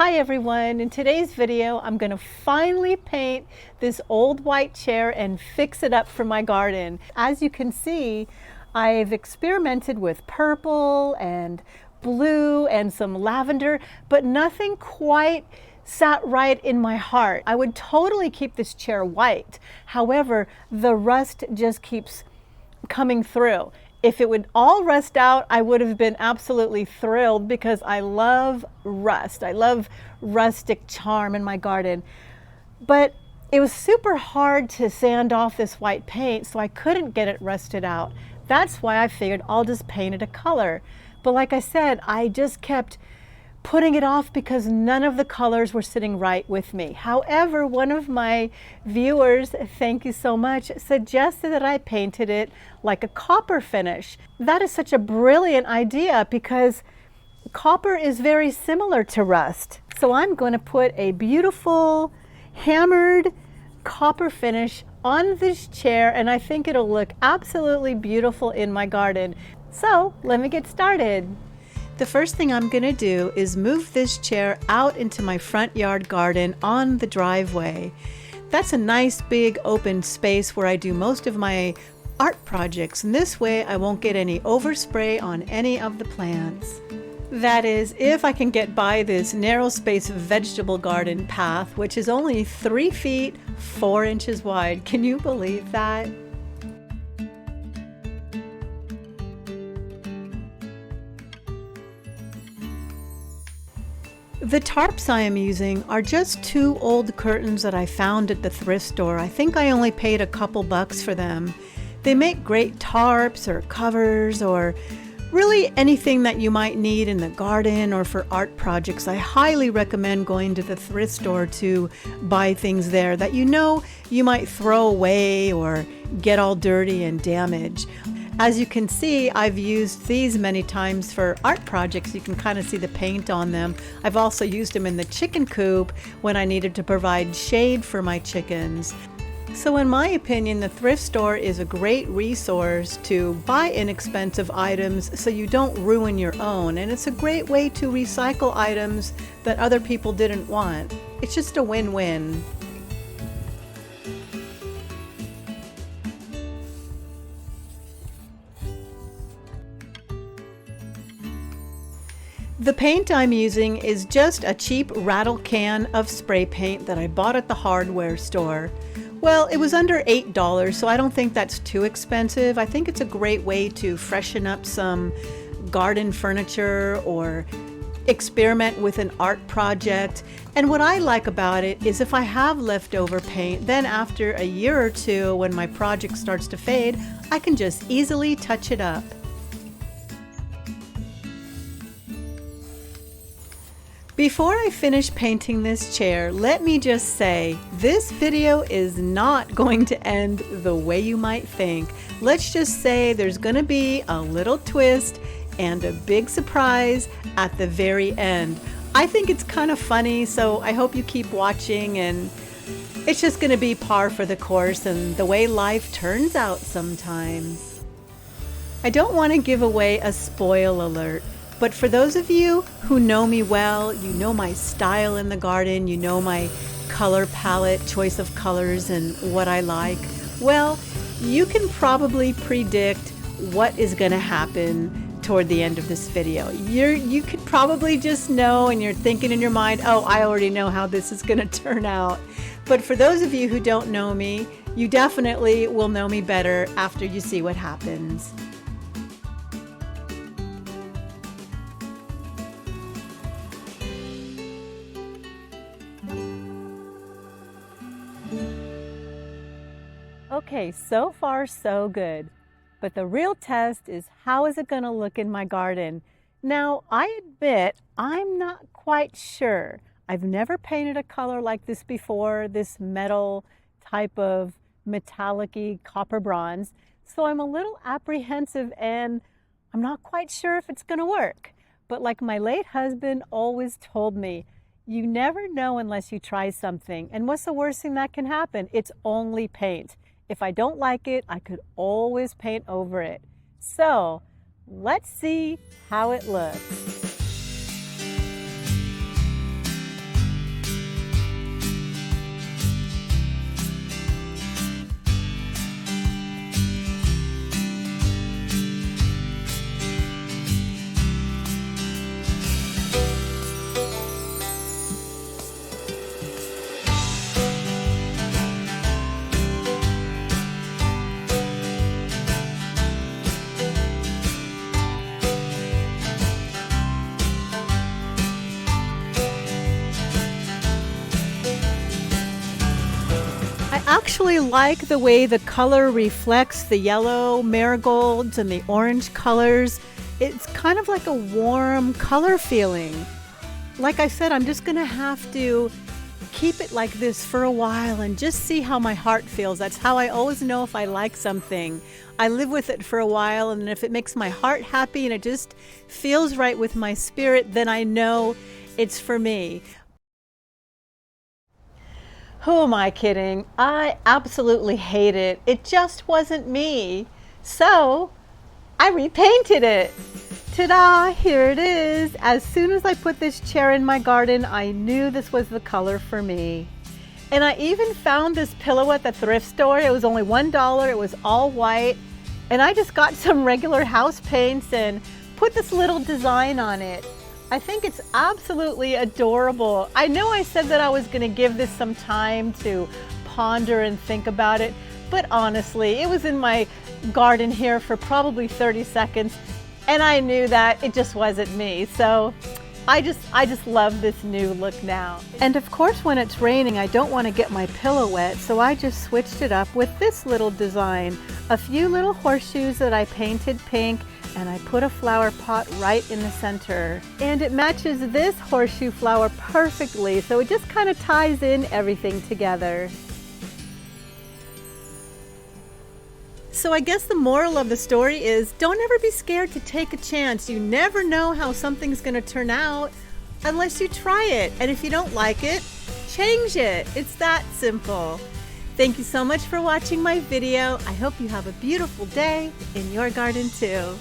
Hi everyone, in today's video I'm going to finally paint this old white chair and fix it up for my garden. As you can see, I've experimented with purple and blue and some lavender, but nothing quite sat right in my heart. I would totally keep this chair white. However, the rust just keeps coming through. If it would all rust out, I would have been absolutely thrilled because I love rust. I love rustic charm in my garden. But it was super hard to sand off this white paint, so I couldn't get it rusted out. That's why I figured I'll just paint it a color. But like I said, I just kept putting it off because none of the colors were sitting right with me. However, one of my viewers, thank you so much, suggested that I painted it like a copper finish. That is such a brilliant idea because copper is very similar to rust. So I'm going to put a beautiful hammered copper finish on this chair, and I think it'll look absolutely beautiful in my garden. So let me get started. The first thing I'm going to do is move this chair out into my front yard garden on the driveway. That's a nice big open space where I do most of my art projects, and this way I won't get any overspray on any of the plants. That is, if I can get by this narrow space vegetable garden path, which is only 3 feet 4 inches wide. Can you believe that? The tarps I am using are just 2 old curtains that I found at the thrift store. I think I only paid a couple bucks for them. They make great tarps or covers or really anything that you might need in the garden or for art projects. I highly recommend going to the thrift store to buy things there that you know you might throw away or get all dirty and damage. As you can see, I've used these many times for art projects. You can kind of see the paint on them. I've also used them in the chicken coop when I needed to provide shade for my chickens. So in my opinion, the thrift store is a great resource to buy inexpensive items so you don't ruin your own. And it's a great way to recycle items that other people didn't want. It's just a win-win. The paint I'm using is just a cheap rattle can of spray paint that I bought at the hardware store. Well, it was under $8, so I don't think that's too expensive. I think it's a great way to freshen up some garden furniture or experiment with an art project. And what I like about it is if I have leftover paint, then after a year or two when my project starts to fade, I can just easily touch it up. Before I finish painting this chair, let me just say, this video is not going to end the way you might think. Let's just say there's going to be a little twist and a big surprise at the very end. I think it's kind of funny, so I hope you keep watching, and it's just going to be par for the course and the way life turns out sometimes. I don't want to give away a spoil alert. But for those of you who know me well, you know my style in the garden, you know my color palette, choice of colors and what I like, well, you can probably predict what is going to happen toward the end of this video. You could probably just know, and you're thinking in your mind, oh, I already know how this is going to turn out. But for those of you who don't know me, you definitely will know me better after you see what happens. Okay, so far so good, but the real test is how is it going to look in my garden? Now, I admit I'm not quite sure. I've never painted a color like this before, this metal type of metallic-y copper bronze, so I'm a little apprehensive and I'm not quite sure if it's going to work. But like my late husband always told me, you never know unless you try something. And what's the worst thing that can happen? It's only paint. If I don't like it, I could always paint over it. So let's see how it looks. actually like the way the color reflects the yellow marigolds and the orange colors. It's kind of like a warm color feeling. Like I said, I'm just gonna have to keep it like this for a while and just see how my heart feels. That's how I always know if I like something. I live with it for a while, and if it makes my heart happy and it just feels right with my spirit, then I know it's for me. Who am I kidding? I absolutely hate it. It just wasn't me. So I repainted it. Ta-da, here it is. As soon as I put this chair in my garden, I knew this was the color for me. And I even found this pillow at the thrift store. It was only $1. It was all white. And I just got some regular house paints and put this little design on it. I think it's absolutely adorable. I know I said that I was going to give this some time to ponder and think about it, but honestly, it was in my garden here for probably 30 seconds, and I knew that it just wasn't me. So I just love this new look now. And of course, when it's raining, I don't want to get my pillow wet, so I just switched it up with this little design. A few little horseshoes that I painted pink, and I put a flower pot right in the center. And it matches this horseshoe flower perfectly, so it just kind of ties in everything together. So I guess the moral of the story is, don't ever be scared to take a chance. You never know how something's going to turn out unless you try it. And if you don't like it, change it. It's that simple. Thank you so much for watching my video. I hope you have a beautiful day in your garden too.